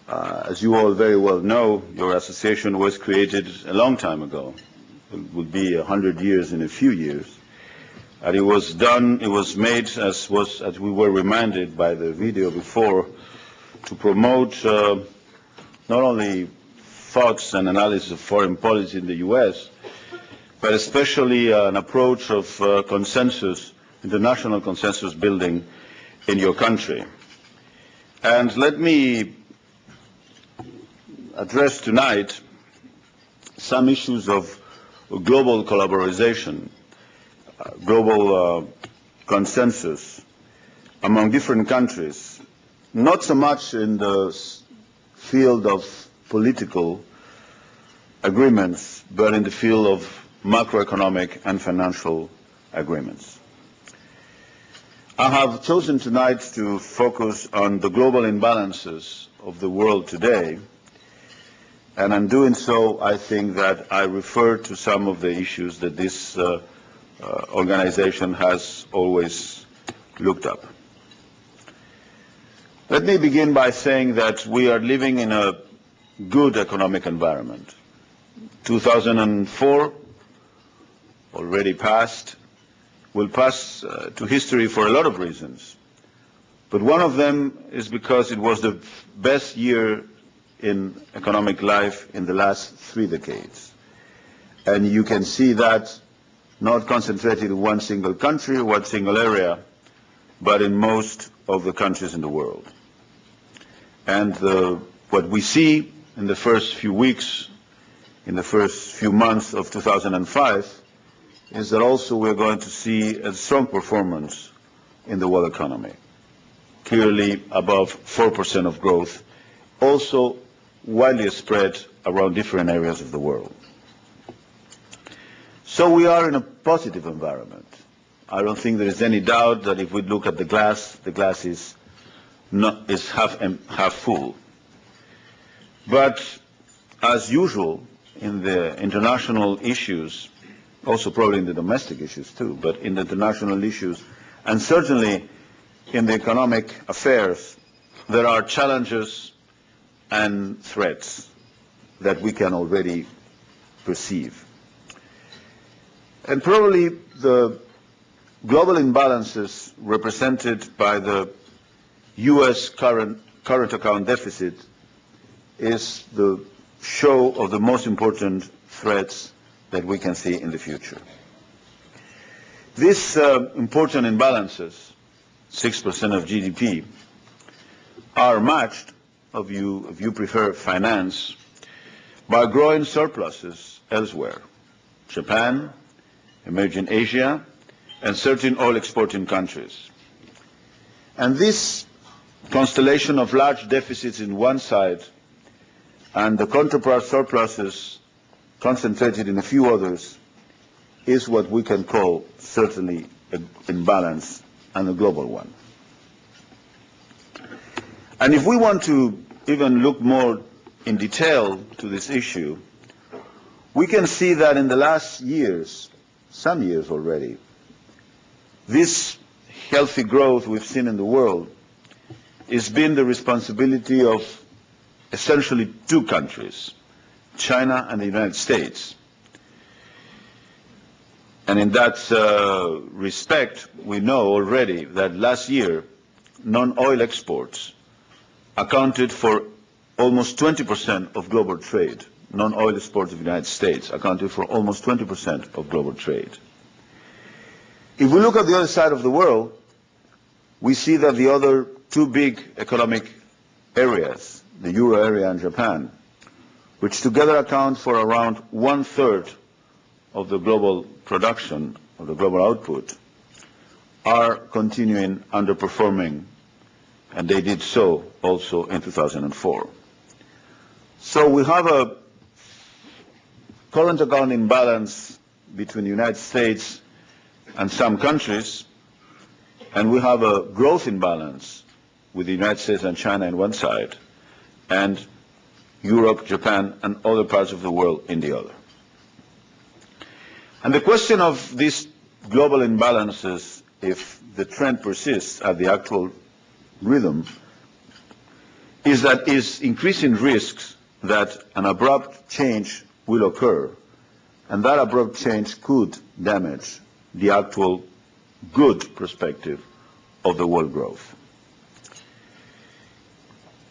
As you all very well know, your association was created a long time ago. It will be 100 years in a few years. And it was made, as we were reminded by the video before, to promote not only thoughts and analysis of foreign policy in the U.S., but especially an approach of consensus, international consensus building in your country. And let me address tonight some issues of global collaboration, global consensus among different countries, not so much in the field of political agreements, but in the field of macroeconomic and financial agreements. I have chosen tonight to focus on the global imbalances of the world today, and in doing so, I think that I refer to some of the issues that this organization has always looked up. Let me begin by saying that we are living in a good economic environment. 2004 already passed, will pass to history for a lot of reasons. But one of them is because it was the best year in economic life in the last 3 decades. And you can see that not concentrated in one single country, one single area, but in most of the countries in the world. And what we see in the first few weeks, in the first few months of 2005, is that also we're going to see a strong performance in the world economy, clearly above 4% of growth, also widely spread around different areas of the world. So we are in a positive environment. I don't think there is any doubt that if we look at the glass is half full. But as usual in the international issues, also probably in the domestic issues too, but in the international issues, and certainly in the economic affairs, there are challenges and threats that we can already perceive. And probably the global imbalances represented by the U.S. current account deficit is the show of the most important threats that we can see in the future. These important imbalances, 6% of GDP, are matched, if you prefer finance, by growing surpluses elsewhere. Japan, emerging Asia, and certain oil exporting countries. And this constellation of large deficits in one side and the counterpart surpluses concentrated in a few others is what we can call certainly an imbalance and a global one. And if we want to even look more in detail to this issue, we can see that in the last years, some years already, this healthy growth we've seen in the world has been the responsibility of essentially 2 countries, China and the United States. And in that respect, we know already that last year, non-oil exports accounted for almost 20% of global trade. Non-oil exports of the United States accounted for almost 20% of global trade. If we look at the other side of the world, we see that the other 2 big economic areas, the Euro area and Japan, which together account for around 1/3 of the global production, of the global output, are continuing underperforming, and they did so also in 2004. So we have a current account imbalance between the United States and some countries, and we have a growth imbalance with the United States and China on one side, and Europe, Japan, and other parts of the world in the other. And the question of these global imbalances, if the trend persists at the actual rhythm, is that is increasing risks that an abrupt change will occur, and that abrupt change could damage the actual good perspective of the world growth.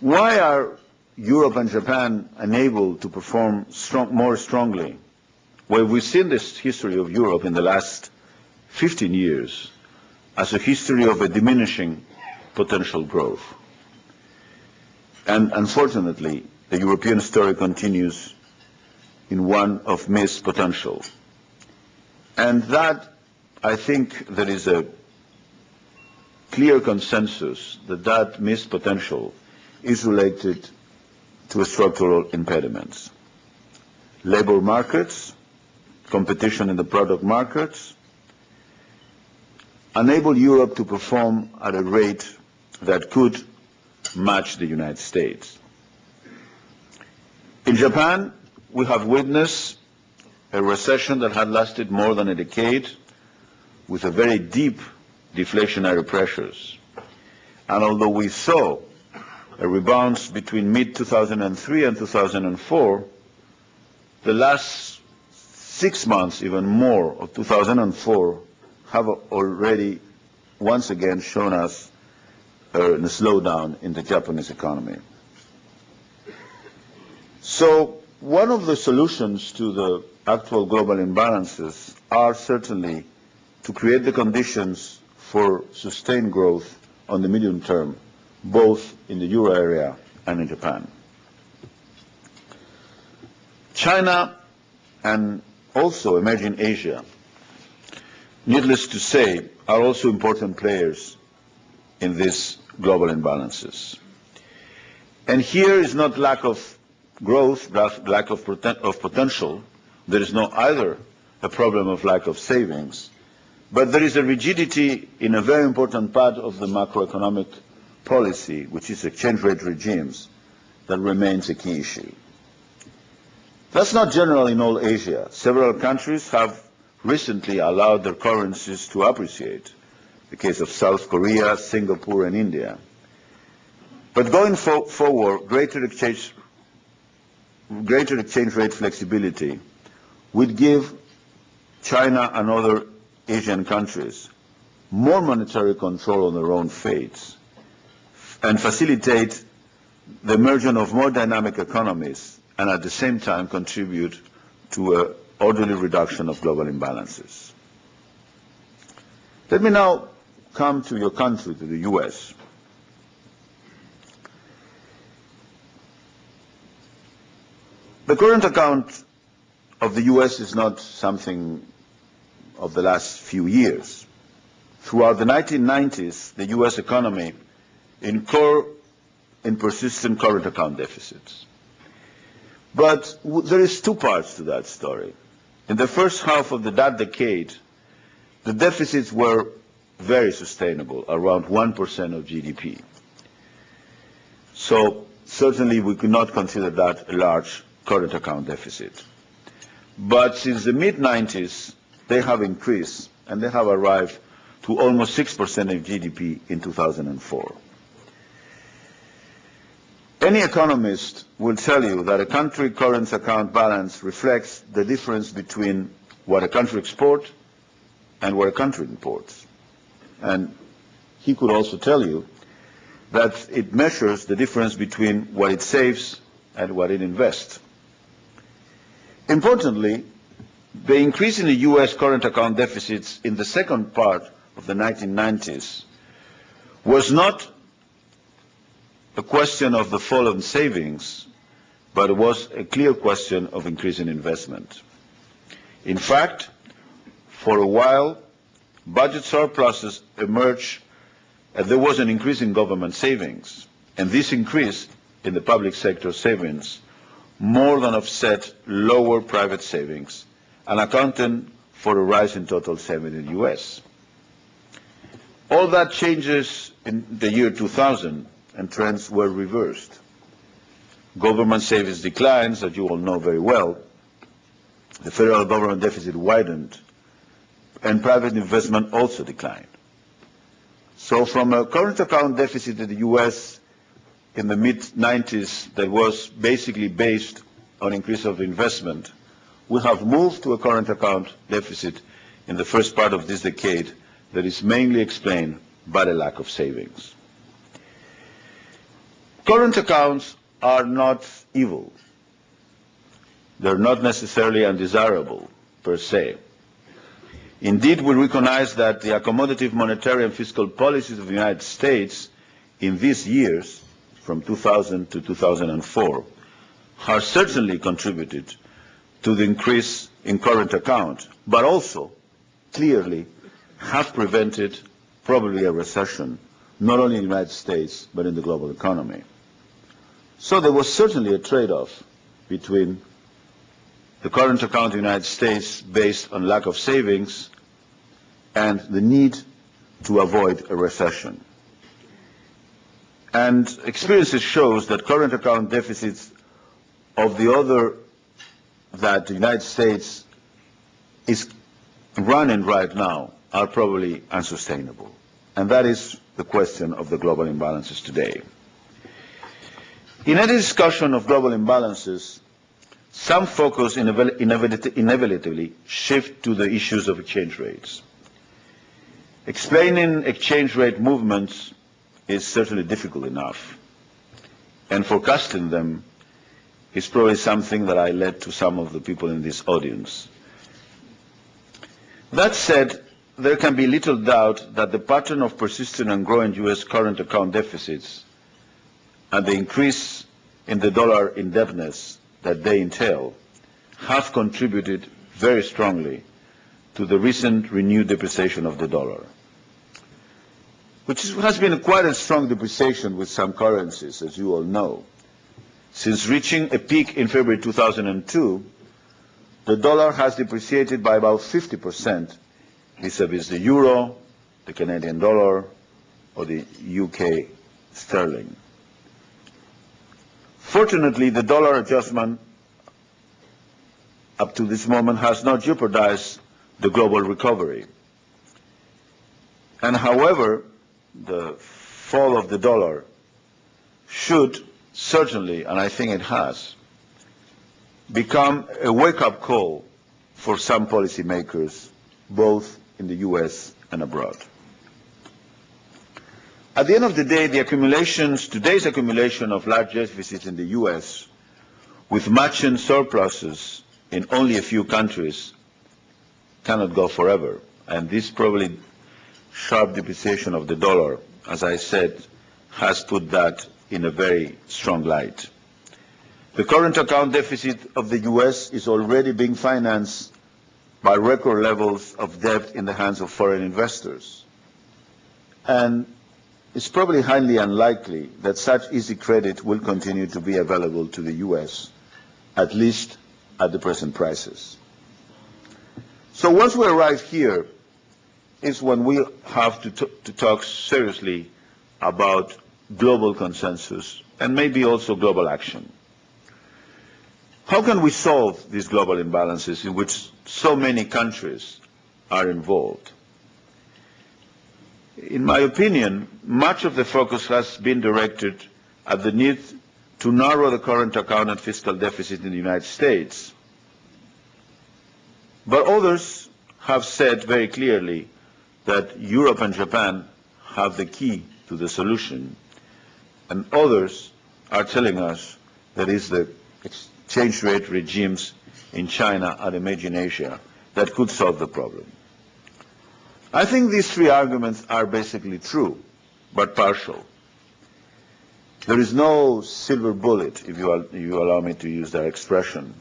Why are Europe and Japan unable to perform more strongly? Well, we've seen this history of Europe in the last 15 years as a history of a diminishing potential growth. And unfortunately, the European story continues in one of missed potential. And that, I think there is a clear consensus that that missed potential is related to structural impediments. Labor markets, competition in the product markets, enable Europe to perform at a rate that could match the United States. In Japan, we have witnessed a recession that had lasted more than a decade with a very deep deflationary pressures. And although we saw a rebound between mid-2003 and 2004, the last 6 months, even more, of 2004 have already once again shown us a slowdown in the Japanese economy. So one of the solutions to the actual global imbalances are certainly to create the conditions for sustained growth on the medium term, both in the euro area and in Japan. China and also emerging Asia, needless to say, are also important players in these global imbalances. And here is not lack of growth, lack of potential. There is not either a problem of lack of savings, but there is a rigidity in a very important part of the macroeconomic policy, which is exchange rate regimes, that remains a key issue. That's not general in all Asia. Several countries have recently allowed their currencies to appreciate. The case of South Korea, Singapore, and India. But going forward, greater exchange rate flexibility would give China and other Asian countries more monetary control on their own fates and facilitate the emergence of more dynamic economies and at the same time contribute to an orderly reduction of global imbalances. Let me now come to your country, to the US. The current account of the US is not something of the last few years. Throughout the 1990s, the US economy incurred in persistent current account deficits. But there is two parts to that story. In the first half of that decade, the deficits were very sustainable, around 1% of GDP. So certainly we could not consider that a large current account deficit. But since the mid-90s, they have increased, and they have arrived to almost 6% of GDP in 2004. Any economist will tell you that a country current account balance reflects the difference between what a country exports and what a country imports. And he could also tell you that it measures the difference between what it saves and what it invests. Importantly, the increase in the US current account deficits in the second part of the 1990s was not a question of the fall in savings, but it was a clear question of increasing investment. In fact, for a while, budget surpluses emerged and there was an increase in government savings, and this increase in the public sector savings more than offset lower private savings and accounted for a rise in total savings in the US. All that changes in the year 2000 and trends were reversed. Government savings declines, as you all know very well. The federal government deficit widened, and private investment also declined. So from a current account deficit in the US in the mid-90s that was basically based on increase of investment, we have moved to a current account deficit in the first part of this decade that is mainly explained by the lack of savings. Current accounts are not evil. They're not necessarily undesirable per se. Indeed, we recognize that the accommodative monetary and fiscal policies of the United States in these years, from 2000 to 2004, have certainly contributed to the increase in current account, but also clearly have prevented probably a recession, not only in the United States, but in the global economy. So there was certainly a trade-off between the current account in the United States based on lack of savings and the need to avoid a recession. And experiences shows that current account deficits of the order that the United States is running right now are probably unsustainable. And that is the question of the global imbalances today. In any discussion of global imbalances, some focus inevitably shift to the issues of exchange rates. Explaining exchange rate movements is certainly difficult enough, and forecasting them is probably something that I led to some of the people in this audience. That said, there can be little doubt that the pattern of persistent and growing U.S. current account deficits and the increase in the dollar indebtedness that they entail have contributed very strongly to the recent renewed depreciation of the dollar, which has been quite a strong depreciation with some currencies, as you all know. Since reaching a peak in February 2002, the dollar has depreciated by about 50% vis-à-vis the euro, the Canadian dollar, or the UK sterling. Fortunately, the dollar adjustment up to this moment has not jeopardized the global recovery. And however, the fall of the dollar should certainly, and I think it has, become a wake-up call for some policymakers, both in the US and abroad. At the end of the day, today's accumulation of large deficits in the US, with matching surpluses in only a few countries, cannot go forever. And this probably sharp depreciation of the dollar, as I said, has put that in a very strong light. The current account deficit of the US is already being financed by record levels of debt in the hands of foreign investors. And it's probably highly unlikely that such easy credit will continue to be available to the US, at least at the present prices. So once we arrive here is when we have to talk seriously about global consensus and maybe also global action. How can we solve these global imbalances in which so many countries are involved? In my opinion, much of the focus has been directed at the need to narrow the current account and fiscal deficit in the United States. But others have said very clearly that Europe and Japan have the key to the solution, and others are telling us that it's the exchange rate regimes in China and emerging Asia that could solve the problem. I think these three arguments are basically true, but partial. There is no silver bullet, if you allow me to use that expression,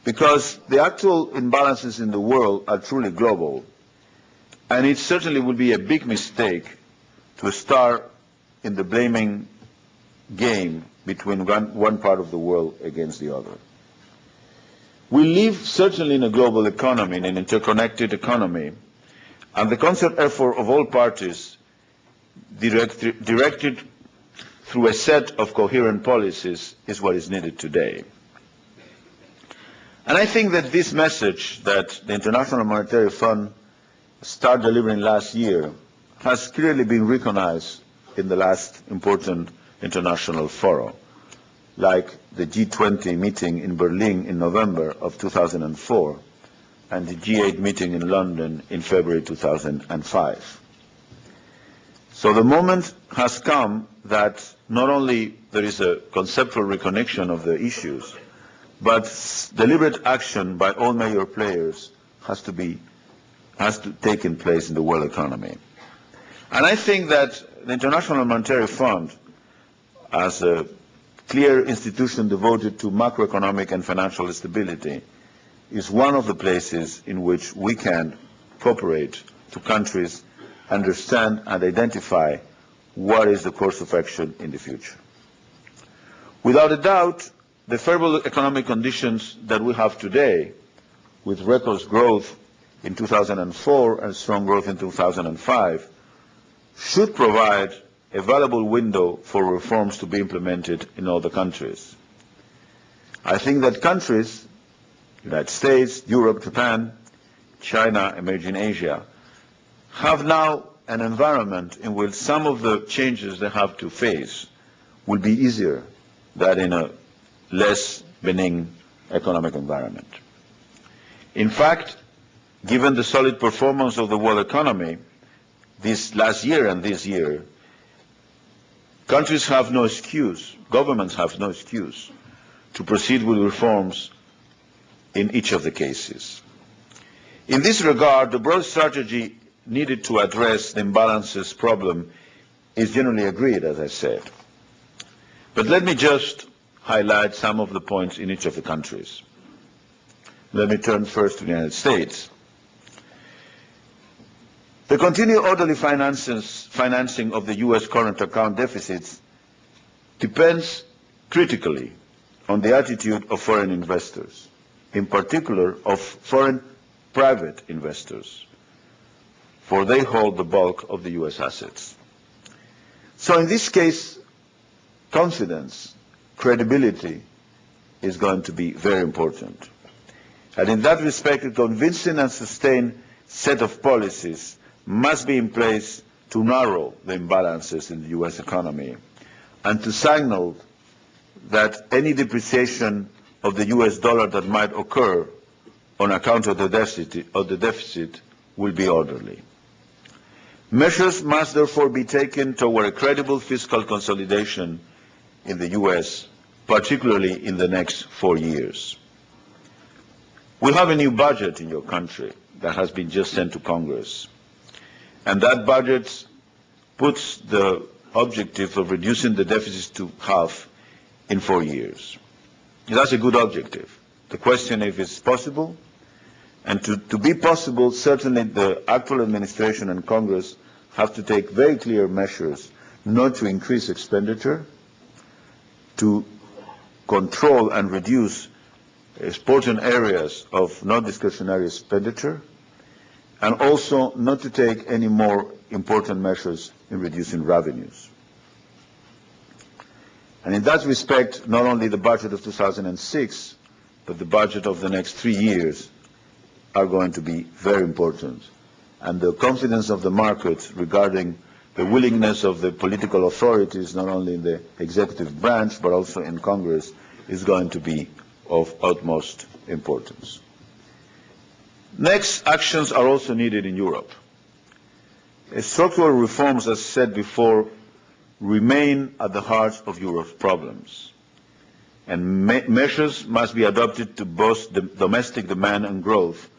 because the actual imbalances in the world are truly global, and it certainly would be a big mistake to start in the blaming game between one part of the world against the other. We live certainly in a global economy, in an interconnected economy, and the concert effort of all parties directed through a set of coherent policies is what is needed today. And I think that this message that the International Monetary Fund started delivering last year has clearly been recognized in the last important international fora, like the G20 meeting in Berlin in November of 2004 and the G8 meeting in London in February 2005. So the moment has come that not only there is a conceptual reconnection of the issues, but deliberate action by all major players has to take place in the world economy. And I think that the International Monetary Fund, as a clear institution devoted to macroeconomic and financial stability, is one of the places in which we can cooperate to countries understand and identify what is the course of action in the future. Without a doubt, the favorable economic conditions that we have today, with record growth in 2004 and strong growth in 2005, should provide a valuable window for reforms to be implemented in all the countries. I think that countries, United States, Europe, Japan, China, emerging Asia, have now an environment in which some of the changes they have to face will be easier than in a less benign economic environment. In fact, given the solid performance of the world economy this last year and this year, countries have no excuse, governments have no excuse to proceed with reforms in each of the cases. In this regard, the broad strategy needed to address the imbalances problem is generally agreed, as I said. But let me just highlight some of the points in each of the countries. Let me turn first to the United States. The continued orderly financing of the U.S. current account deficits depends critically on the attitude of foreign investors, in particular of foreign private investors, for they hold the bulk of the U.S. assets. So in this case, confidence, credibility is going to be very important. And in that respect, a convincing and sustained set of policies must be in place to narrow the imbalances in the U.S. economy and to signal that any depreciation of the U.S. dollar that might occur on account of the deficit will be orderly. Measures must therefore be taken toward a credible fiscal consolidation in the U.S., particularly in the next 4 years. We have a new budget in your country that has been just sent to Congress. And that budget puts the objective of reducing the deficit to half in 4 years. That's a good objective. The question is if it's possible. And to be possible, certainly the actual administration and Congress have to take very clear measures not to increase expenditure, to control and reduce important areas of non-discretionary expenditure, and also not to take any more important measures in reducing revenues. And in that respect, not only the budget of 2006, but the budget of the next 3 years are going to be very important. And the confidence of the market regarding the willingness of the political authorities, not only in the executive branch, but also in Congress, is going to be of utmost importance. Next, actions are also needed in Europe. Structural reforms, as said before, remain at the heart of Europe's problems. And measures must be adopted to boost the domestic demand and growth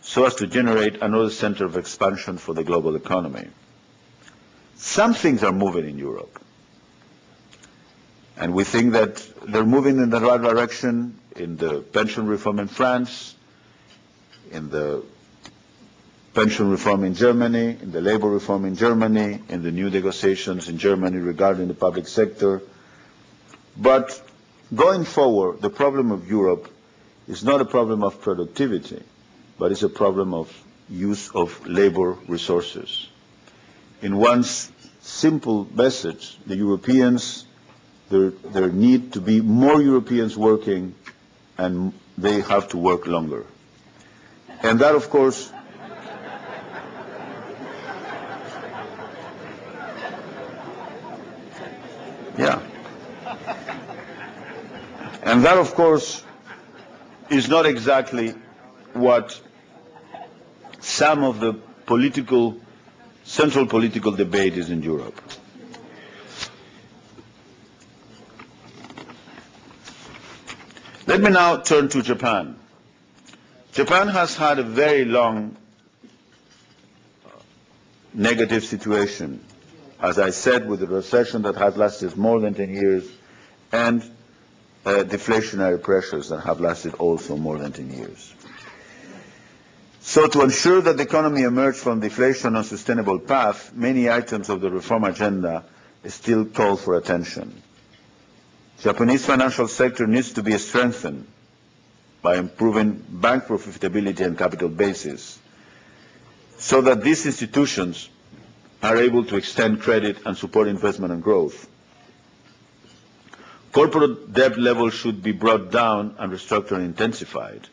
so as to generate another center of expansion for the global economy. Some things are moving in Europe. And we think that they're moving in the right direction in the pension reform in France, in the pension reform in Germany, in the labor reform in Germany, in the new negotiations in Germany regarding the public sector. But going forward, the problem of Europe is not a problem of productivity, but it's a problem of use of labor resources. In one simple message, the Europeans, there need to be more Europeans working, and they have to work longer. And that, of course, yeah. And that, of course, is not exactly what some of the central political debate is in Europe. Let me now turn to Japan. Japan has had a very long negative situation, as I said, with a recession that has lasted more than 10 years and deflationary pressures that have lasted also more than 10 years. So to ensure that the economy emerged from deflation on a sustainable path, many items of the reform agenda still call for attention. The Japanese financial sector needs to be strengthened by improving bank profitability and capital bases so that these institutions are able to extend credit and support investment and growth. Corporate debt levels should be brought down and restructuring intensified.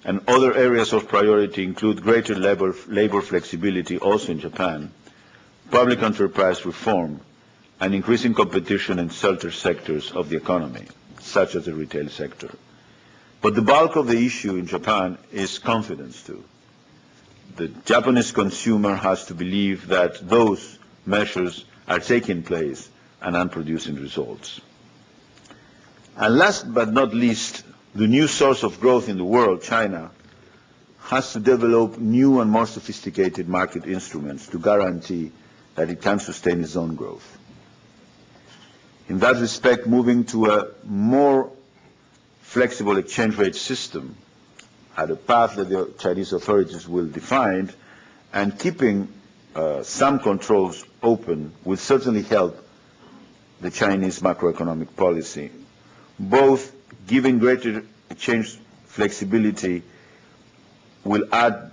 And other areas of priority include greater labor flexibility also in Japan, public enterprise reform, and increasing competition in certain sectors of the economy, such as the retail sector. But the bulk of the issue in Japan is confidence too. The Japanese consumer has to believe that those measures are taking place and are producing results. And last but not least, the new source of growth in the world, China, has to develop new and more sophisticated market instruments to guarantee that it can sustain its own growth. In that respect, moving to a more flexible exchange rate system at a path that the Chinese authorities will define, and keeping some controls open will certainly help the Chinese macroeconomic policy. Both giving greater exchange flexibility will add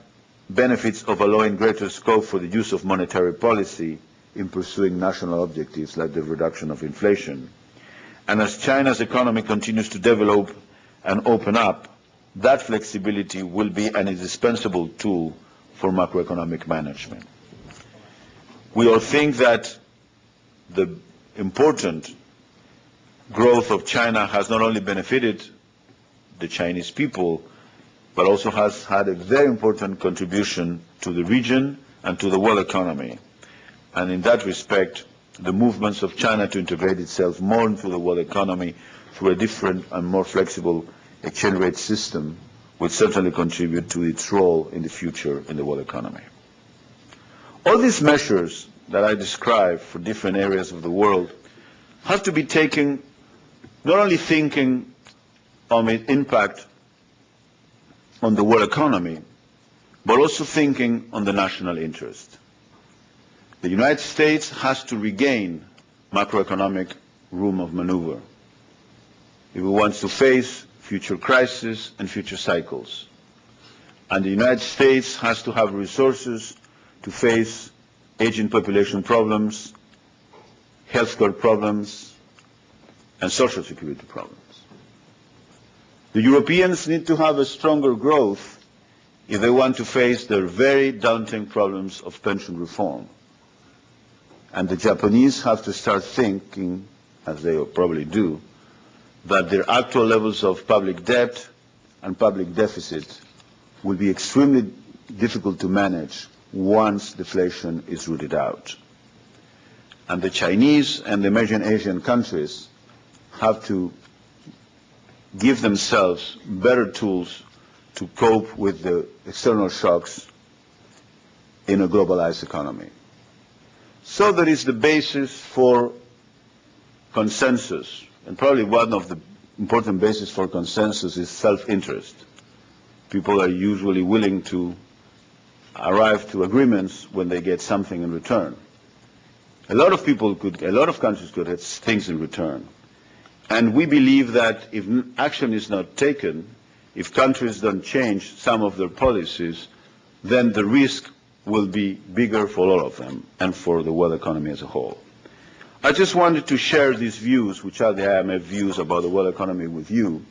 benefits of allowing greater scope for the use of monetary policy in pursuing national objectives like the reduction of inflation. And as China's economy continues to develop and open up, that flexibility will be an indispensable tool for macroeconomic management. We all think that the important growth of China has not only benefited the Chinese people, but also has had a very important contribution to the region and to the world economy. And in that respect, the movements of China to integrate itself more into the world economy through a different and more flexible exchange rate system will certainly contribute to its role in the future in the world economy. All these measures that I described for different areas of the world have to be taken not only thinking on its impact on the world economy, but also thinking on the national interest. The United States has to regain macroeconomic room of maneuver if it wants to face future crises and future cycles. And the United States has to have resources to face aging population problems, healthcare problems, and social security problems. The Europeans need to have a stronger growth if they want to face their very daunting problems of pension reform. And the Japanese have to start thinking, as they probably do, that their actual levels of public debt and public deficit will be extremely difficult to manage once deflation is rooted out. And the Chinese and the emerging Asian countries have to give themselves better tools to cope with the external shocks in a globalized economy. So that is the basis for consensus. And probably one of the important bases for consensus is self-interest. People are usually willing to arrive to agreements when they get something in return. A lot of countries could have things in return. And we believe that if action is not taken, if countries don't change some of their policies, then the risk will be bigger for all of them and for the world economy as a whole. I just wanted to share these views, which are the IMF views about the world economy with you,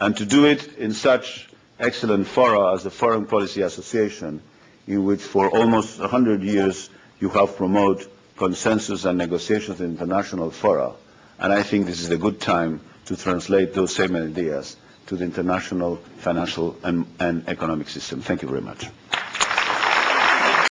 and to do it in such excellent fora as the Foreign Policy Association, in which for almost 100 years you have promoted consensus and negotiations in international fora, and I think this is a good time to translate those same ideas to the international financial and economic system. Thank you very much.